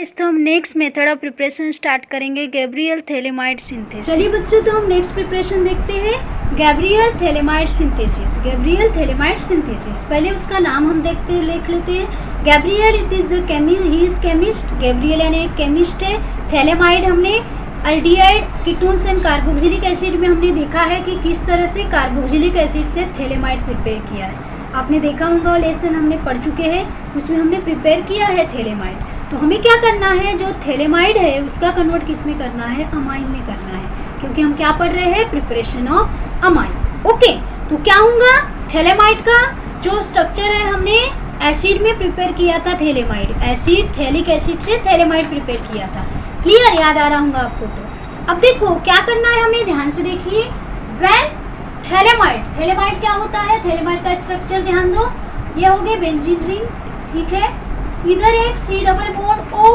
इस तो हम next method of preparation start करेंगे गैब्रियल थैलेमाइड सिंथेसिस। चलिए बच्चों, तो हम नेक्स्ट प्रिपरेशन देखते हैं Gabriel phthalimide synthesis. Gabriel phthalimide synthesis, पहले उसका नाम हम देख लेते हैं। Gabriel it is the he is chemist. Gabriel यानी एक केमिस्ट है। थैलेमाइड हमने aldehyde ketones and carboxylic acid में हमने देखा है कि किस तरह से कार्बोक्सिलिक एसिड से थैलेमाइड प्रिपेयर किया है। आपने देखा होगा, लेसन हमने पढ़ चुके हैं, उसमें हमने प्रिपेयर किया है थैलेमाइड। तो हमें क्या करना है, जो थैलेमाइड है उसका कन्वर्ट किस में करना है, अमाइन में करना है, क्योंकि हम क्या पढ़ रहे हैं, प्रिपरेशन ऑफ अमाइन। ओके, तो क्या होगा, थैलेमाइड का जो स्ट्रक्चर है, हमने एसिड में प्रिपेयर किया था थैलेमाइड, एसिड थैलिक एसिड से थैलेमाइड प्रिपेयर किया था। क्लियर, याद आ रहा होगा आपको। तो अब देखो क्या करना है हमें, ध्यान से देखिए। व्हेन थैलेमाइड, थैलेमाइड क्या होता है, थैलेमाइड का स्ट्रक्चर ध्यान दो, ये हो गए बेंजीन रिंग, ठीक है। इधर एक C double bond O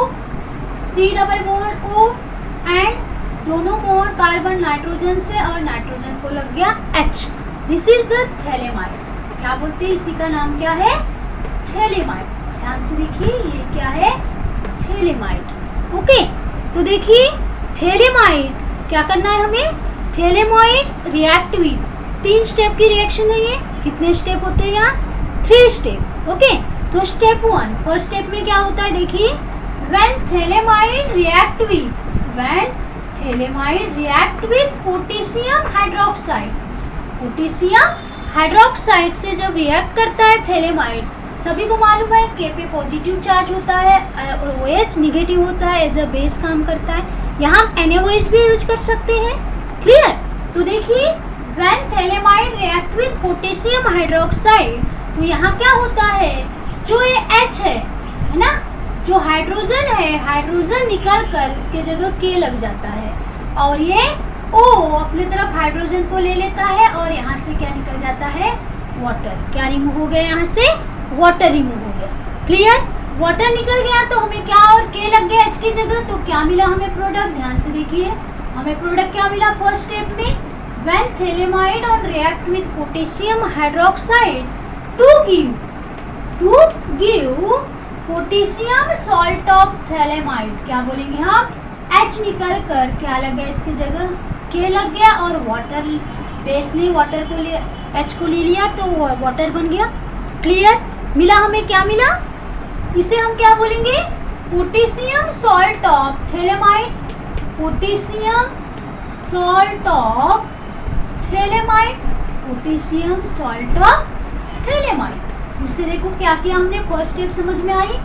and दोनों बॉन्ड कार्बन नाइट्रोजन से, और नाइट्रोजन को लग गया H। This is the phthalimide. क्या बोलते हैं, इसी का नाम क्या है, थैलेमाइड। ध्यान से देखिए, ये क्या है, थैलेमाइड। ओके, तो देखिए थैलेमाइड क्या करना है हमें, थैलेमाइड रिएक्ट विद 3 स्टेप की रिएक्शन है। ये कितने स्टेप होते हैं यहाँ, 3 स्टेप। ओके, तो स्टेप 1, फर्स्ट स्टेप में क्या होता है, देखिए when phthalimide react with potassium hydroxide, potassium hydroxide से जब रिएक्ट करता है थैलेमाइड, सभी को मालूम है K पे पॉजिटिव चार्ज होता है और OH निगेटिव होता है, एज अ बेस काम करता है। यहाँ NaOH भी यूज कर सकते हैं। क्लियर, तो देखिए when phthalimide react with potassium hydroxide, तो यहाँ क्या होता है, जो ये H है ना, जो हाइड्रोजन है, हाइड्रोजन निकल कर उसके जगह K लग जाता है, और ये O अपने तरफ हाइड्रोजन को ले लेता है, और यहाँ से क्या निकल जाता है, वाटर। क्या रिमूव हो गया, यहाँ से वाटर रिमूव हो गया। क्लियर, वाटर निकल गया तो हमें क्या, और K लग गया H की जगह, तो क्या मिला हमें प्रोडक्ट, ध्यान से देखिए हमें प्रोडक्ट क्या मिला फर्स्ट स्टेप में, when phthalimide on react with potassium hydroxide to give potassium salt of phthalimide. क्या बोलेंगे हम, H निकल कर क्या लग गया इसकी जगह, K लग गया, और वाटर, बेस ने वाटर को ले, H को ले लिया तो वाटर बन गया। क्लियर, मिला हमें, क्या मिला, इसे हम क्या बोलेंगे, potassium salt of phthalimide, potassium salt of phthalimide, potassium salt of phthalimide. इससे देखो क्या किया हमने, फर्स्ट स्टेप समझ में आई,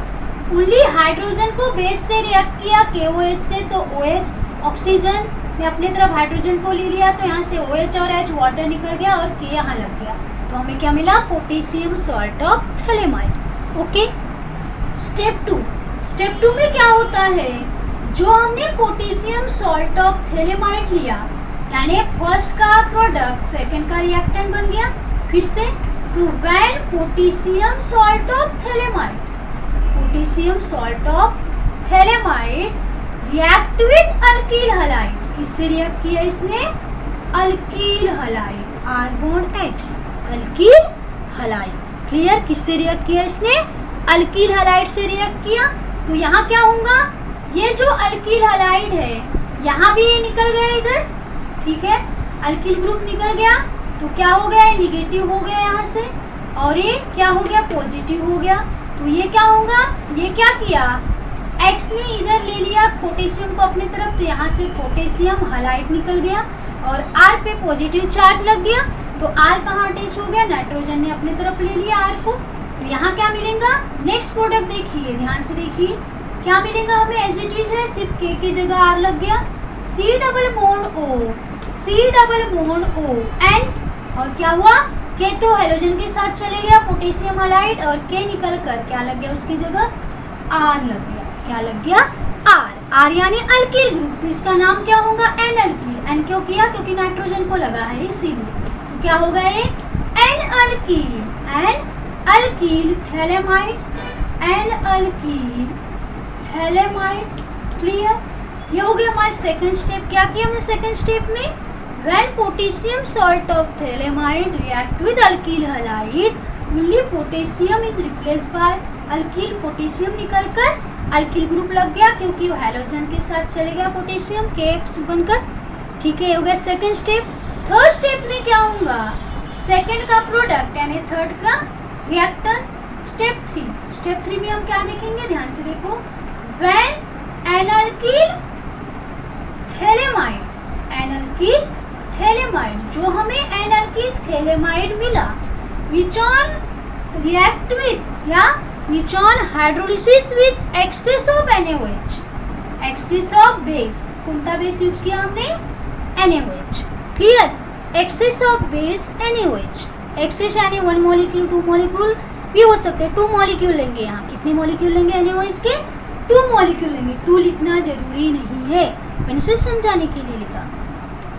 ओनली हाइड्रोजन को बेस से रिएक्ट किया KOH से, तो OH ऑक्सीजन ने अपने तरफ हाइड्रोजन को ले लिया, तो यहाँ से OH और H वाटर निकल गया, और K यहाँ लग गया, तो हमें क्या मिला, potassium salt of phthalimide. Okay, step 2 में क्या होता है, जो हमने पोटेशियम सॉल्ट ऑफ थैलेमाइड लिया, यानी फर्स्ट का प्रोडक्ट सेकंड का रिएक्टेंट बन गया। फिर से, तो when potassium salt of phthalimide, potassium salt of phthalimide react with alkyl halide, किससे रिएक्ट किया इसने, alkyl halide, R bond X, alkyl halide. Clear, किससे रिएक्ट किया इसने, अल्कील हैलाइड से रिएक्ट किया। तो यहाँ क्या होगा, ये जो अल्कील हैलाइड है, यहाँ भी ये निकल गया इधर, ठीक है, अल्कील ग्रुप निकल गया, तो क्या हो गया, निगेटिव हो गया यहाँ से, और ये क्या हो गया, पॉजिटिव हो गया। तो ये क्या होगा, ये क्या किया, X ने इधर ले लिया पोटेशियम को अपनी तरफ, तो यहाँ से पोटेशियम हैलाइड निकल गया, और R पे पॉजिटिव चार्ज लग गया, तो R कहाँ अटैच हो गया, नाइट्रोजन ने अपनी तरफ ले लिया R को। तो यहाँ क्या मिलेगा, नेक्स्ट प्रोडक्ट देखिए, ध्यान से देखिए क्या मिलेगा हमें, एज इट इज है, सिर्फ K की जगह R लग गया, C double bond O and, और क्या हुआ, K तो हेलोजन के साथ चले गया पोटेशियम हैलाइड, और K निकल कर क्या लग गया उसकी जगह, R लग गया। क्या लग गया, R यानी अल्कील ग्रुप, तो इसका नाम क्या होगा, N अल्कील। N क्यों किया, क्योंकि नाइट्रोजन को लगा है इसीलिए, तो क्या होगा ये, N alkyl phthalimide, N alkyl phthalimide. Clear, ये हो गया हमारा सेकंड स्टेप। क्या किया हमने सेकंड स्टेप में, when potassium salt of phthalimide react with alkyl halide, only potassium is replaced by alkyl, potassium निकलकर अल्किल ग्रुप लग गया क्योंकि वो हैलोजन के साथ चले गया पोटेशियम KX बनकर। ठीक है, हो गया सेकेंड स्टेप। थर्ड स्टेप में क्या होगा, सेकेंड का प्रोडक्ट यानी थर्ड का रिएक्टर। स्टेप 3 में हम क्या देखेंगे, ध्यान से देखो। व्हेन एन अल्किल थैलेमाइड जो हमें एन अल्किल थैलेमाइड मिला, विच ऑन रिएक्ट विथ या which on hydrolysis with excess of NaOH, excess of base. कौन सा बेस यूज किया हमने, NaOH। Clear, excess of base NaOH। Excess यानी 1 मॉलिक्यूल 2 मॉलिक्यूल भी हो सकते हैं, 2 मॉलिक्यूल लेंगे। यहाँ कितने मॉलिक्यूल लेंगे NaOH के, 2 मॉलिक्यूल लेंगे। 2 लिखना जरूरी नहीं है, मैंने सिर्फ समझाने के लिए लिखा।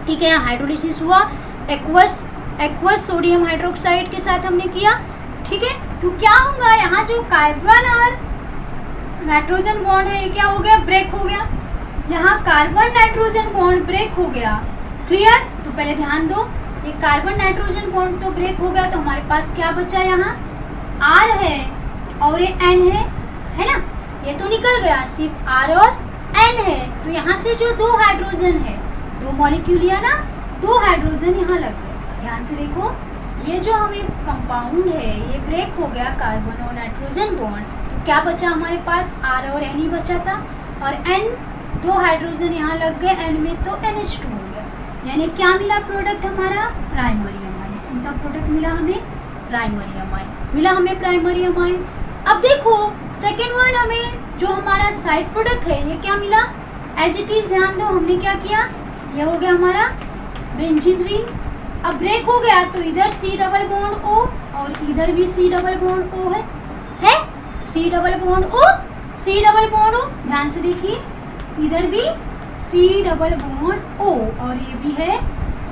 ठीक है, यहाँ हाइड्रोलिसिस हुआ, एक्वस सोडियम हाइड्रोक्साइड के साथ हमने किया। ठीक है, तो क्या होगा, यहाँ जो कार्बन और नाइट्रोजन बॉन्ड है ये क्या हो गया, ब्रेक हो गया। यहाँ कार्बन नाइट्रोजन बॉन्ड ब्रेक हो गया। क्लियर, तो पहले ध्यान दो, ये कार्बन नाइट्रोजन बॉन्ड तो ब्रेक हो गया, तो हमारे पास क्या बचा, यहाँ R है और ये N है ना, ये तो निकल गया, सिर्फ R और N है। तो यहाँ से जो 2 हाइड्रोजन है, 2 मॉलिक्यूल लिया ना, 2 हाइड्रोजन यहाँ लग गए। ध्यान से देखो, ये जो हमें कंपाउंड है ये ब्रेक हो गया, कार्बन और नाइट्रोजन बॉन्ड। तो क्या बचा हमारे पास, R और N ही बचा था, और N 2 हाइड्रोजन यहाँ लग गए, N में तो NH2 हो गया। यानी क्या मिला प्रोडक्ट हमारा, प्राइमरी अमाइन। कौन सा प्रोडक्ट मिला हमें, प्राइमरी अमाइन मिला हमें, प्राइमरी अमाइन। अब देखो सेकेंड वन, हमें जो हमारा साइड प्रोडक्ट है ये क्या मिला, एज इट इज। ध्यान दो, हमने क्या किया, ये हो गया हमारा बेंजीन रिंग। अब ब्रेक हो गया तो इधर C डबल बॉन्ड O और इधर भी C डबल बॉन्ड O है C double bond O, C double bond O। ध्यान से देखिए, इधर भी C डबल बॉन्ड O और ये भी है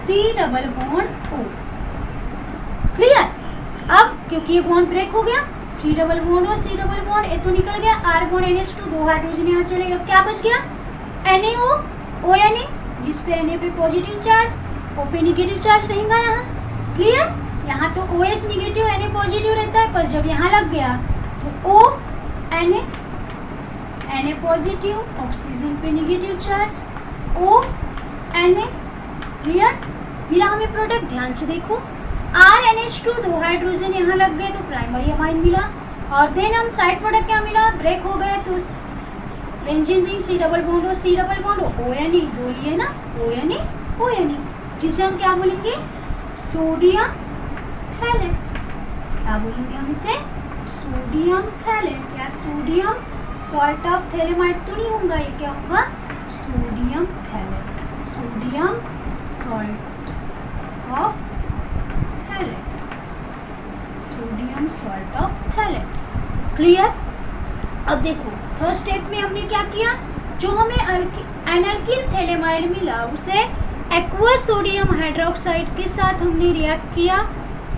C double bond O। Clear, अब क्योंकि ये बॉन्ड ब्रेक हो गया, C डबल बॉन्ड और C डबल बॉन्ड, ये तो निकल गया, R बॉन्ड NH2, 2 हाइड्रोजन यहाँ चले गए। क्या बच गया, NaO ONA, जिस पे Na पे पॉजिटिव चार्ज, O पे निगेटिव चार्ज रहेगा यहाँ। क्लियर, यहाँ तो OH निगेटिव Na पॉजिटिव रहता है, पर जब यहाँ लग गया तो O Na पॉजिटिव, ऑक्सीजन पे negative charge, O Na। Clear, मिला हमें प्रोडक्ट। ध्यान से देखो, RNH2, 2 हाइड्रोजन यहाँ लग गए तो प्राइमरी अमाइन मिला। और देन हम साइड प्रोडक्ट क्या मिला, ब्रेक हो गए तो benzene ring C double bond और C डबल बॉन्ड ONA, 2 लिए ना, ONA, जिसे हम क्या बोलेंगे, सोडियम थैलेट। क्या बोलेंगे हम इसे, सोडियम थैलेट, या सोडियम सॉल्ट ऑफ थैलेमाइड तो नहीं होगा, ये क्या होगा, sodium phthalate, sodium salt of phthalate, sodium salt of phthalate. Clear, अब देखो थर्ड स्टेप में हमने क्या किया, जो हमें एनाल्किल थैलेमाइड मिला उसे एक्वस सोडियम हाइड्रोक्साइड के साथ हमने रिएक्ट किया,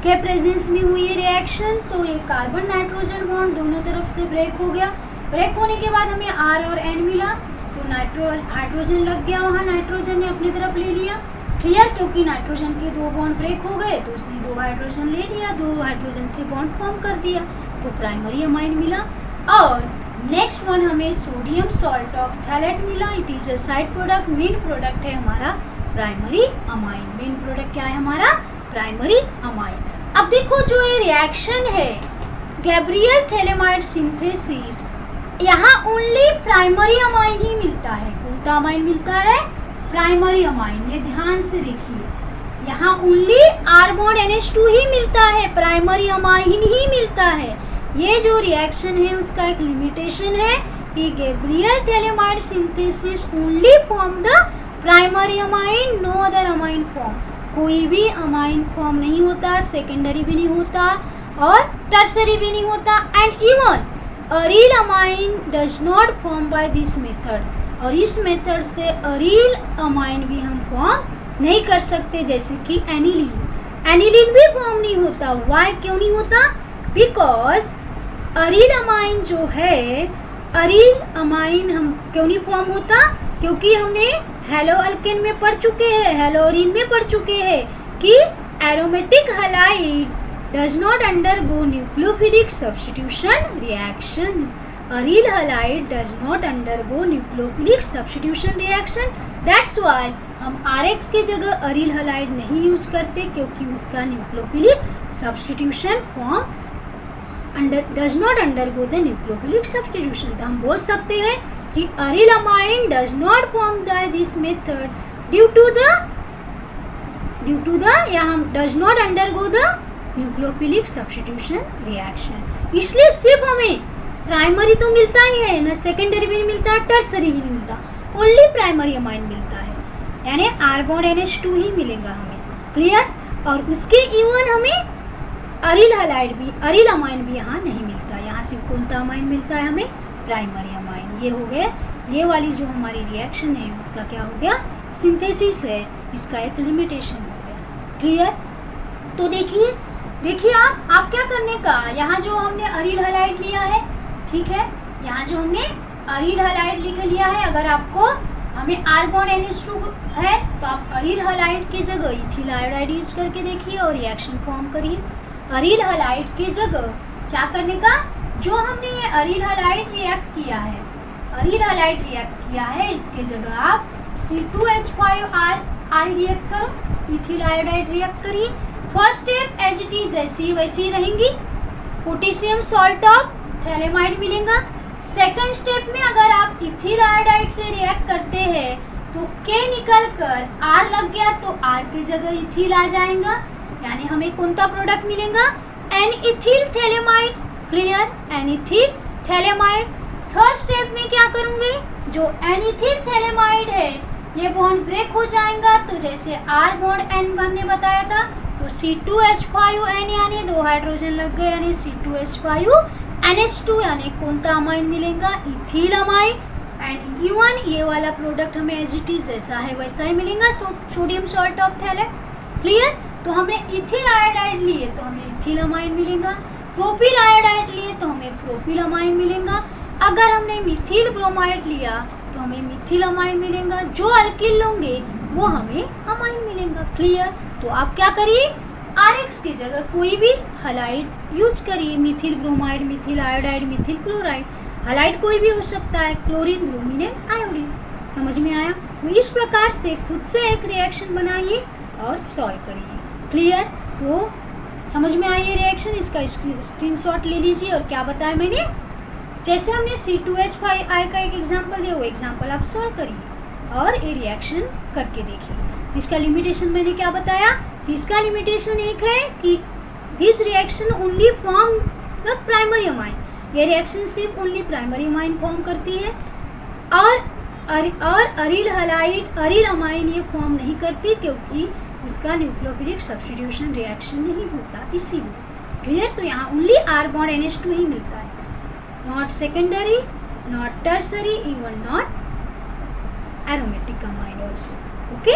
के प्रेजेंस में हुई ये रिएक्शन। तो ये कार्बन नाइट्रोजन बॉन्ड दोनों तरफ से ब्रेक हो गया। ब्रेक होने के बाद हमें R और N मिला, तो हाइड्रोजन लग गया, वहाँ नाइट्रोजन ने अपनी तरफ ले लिया। क्लियर, क्योंकि नाइट्रोजन के 2 बॉन्ड ब्रेक हो गए तो उसने 2 हाइड्रोजन ले लिया, 2 हाइड्रोजन से बॉन्ड फॉर्म कर दिया, तो प्राइमरी अमाइन मिला। और नेक्स्ट वन हमें सोडियम सॉल्ट ऑफ थैलेट मिला, it is a side product. Main product है हमारा प्राइमरी अमाइन। मेन प्रोडक्ट क्या है हमारा, प्राइमरी अमाइन। अब देखो जो ये रिएक्शन है गैब्रियल थैलेमाइड सिंथेसिस, यहाँ ओनली प्राइमरी अमाइन ही मिलता है। कौन सा अमाइन मिलता है, प्राइमरी अमाइन। ये ध्यान से देखिए, यहाँ ओनली R बॉन्ड NH2 ही मिलता है, प्राइमरी अमाइन ही मिलता है। ये जो रिएक्शन है उसका एक लिमिटेशन है कि Gabriel phthalimide synthesis only form the primary amine, no other amine form. कोई भी अमाइन फॉर्म नहीं होता, सेकेंडरी भी नहीं होता और टर्सरी भी नहीं होता, and even aryl amine does not form by this method. और इस मेथड से अरील अमाइन भी हम फॉर्म नहीं कर सकते, जैसे कि एनिलीन। एनिलीन भी फॉर्म नहीं होता। वाई, क्यों नहीं होता, बिकॉज अरील अमाइन जो है, अरील अमाइन हम क्यों नहीं फॉर्म होता, क्योंकि हमने हेलो अल्केन में पढ़ चुके हैं, हेलोरीन में पढ़ चुके हैं कि aromatic halide does not undergo nucleophilic substitution reaction. Aryl halide does not undergo nucleophilic substitution reaction, that's why हम RX के जगह अरील हलाइड नहीं यूज करते, क्योंकि उसका nucleophilic substitution form does not undergo the nucleophilic substitution. तो हम बोल सकते हैं कि arylamine does not form by this method due to the या हम does not undergo the nucleophilic substitution reaction. इसलिए सिर्फ हमें प्राइमरी तो मिलता ही है ना, सेकेंडरी भी नहीं मिलता, टर्सरी भी नहीं मिलता, ओनली प्राइमरी अमाइन मिलता है, यानी R बॉन्ड NH2 ही मिलेगा हमें। क्लियर? और उसके इवन हमें अरील हलाइड भी, अरील अमाइन भी यहाँ नहीं मिलता। यहाँ सिर्फ कौन सा अमाइन मिलता है हमें? Primary amine. ये हो गया, ये वाली जो हमारी रिएक्शन है उसका क्या हो गया? सिंथेसिस है, इसका एक लिमिटेशन हो गया। क्लियर? तो देखिए आप क्या करने का, यहाँ जो हमने अरील हलाइड लिया है, ठीक है, यहाँ जो हमने अरील हलाइड लिख लिया है, अगर आपको हमें R बॉन्ड NH2 है तो आप अरील हलाइड की जगह इथिल आयोडाइड यूज करके देखिए और रिएक्शन फॉर्म करिए। अरील हलाइड की जगह क्या करने का, जो हमने ये अरील हलाइड रिएक्ट किया है, अरील हलाइड रिएक्ट किया है, इसके जगह आप C2H5R रिएक्ट करो, इथिल आयोडाइड रिएक्ट करिए। First step as it is जैसी वैसी रहेंगी, पोटेशियम सॉल्ट ऑफ थैलेमाइड मिलेगा। सेकंड स्टेप में अगर आप इथिल आयोडाइड से रिएक्ट करते हैं तो K निकल कर R लग गया तो R की जगह इथिल आ जाएगा, यानी हमें कौन सा प्रोडक्ट मिलेगा? N ethyl phthalimide. Clear? N ethyl phthalimide. Third step में क्या करूँगे, जो N-इथिल थैलेमाइड है ये बॉन्ड ब्रेक हो जाएगा, तो जैसे R बॉन्ड N हमने बताया था, तो C2H5N यानी 2 हाइड्रोजन लग गए, यानी C2H5NH2 यानी कौन सा अमाइन मिलेगा? Ethyl amine. एंड इवन ये वाला प्रोडक्ट हमें एज इट इज जैसा है वैसा ही मिलेगा, sodium salt of phthalate. Clear? तो हमने इथिल आयोडाइड लिए तो हमें इथिल अमाइन मिलेगा, प्रोपिल आयोडाइड लिए तो हमें प्रोपिल अमाइन मिलेगा, अगर हमने मिथिल ब्रोमाइड लिया तो हमें मिथिल अमाइन मिलेगा, जो अल्किल लोगे वो हमें अमाइन मिलेगा। क्लियर? तो आप क्या करिए, RX की जगह कोई भी हलाइड यूज करिए, Mithil bromide, Mithil iodide, Mithil chloride, halide कोई भी हो सकता है, क्लोरीन, ब्रोमीन एंड आयोडीन। समझ में आया? तो इस प्रकार से खुद से एक रिएक्शन बनाइए और सॉल्व करिए। क्लियर? तो समझ में आई ये रिएक्शन, इसका स्क्रीनशॉट ले लीजिए। और क्या बताया मैंने, जैसे हमने C2H5I का एक एग्जाम्पल दिया, वो एग्जाम्पल आप सॉल्व करिए और ये रिएक्शन करके देखिए। तो इसका लिमिटेशन मैंने क्या बताया, कि इसका लिमिटेशन एक है कि this reaction only form the primary amine, ये रिएक्शन सिर्फ ओनली प्राइमरी अमाइन फॉर्म करती है, और अरील हलाइड, अरील अमाइन ये फॉर्म नहीं करती, क्योंकि इसका न्यूक्लियोफिलिक सब्स्टिट्यूशन रिएक्शन नहीं होता, इसीलिए। क्लियर? तो यहाँ ओनली R बॉन्ड NH2 ही मिलता है, not secondary, not tertiary, even not aromatic amine also. Okay?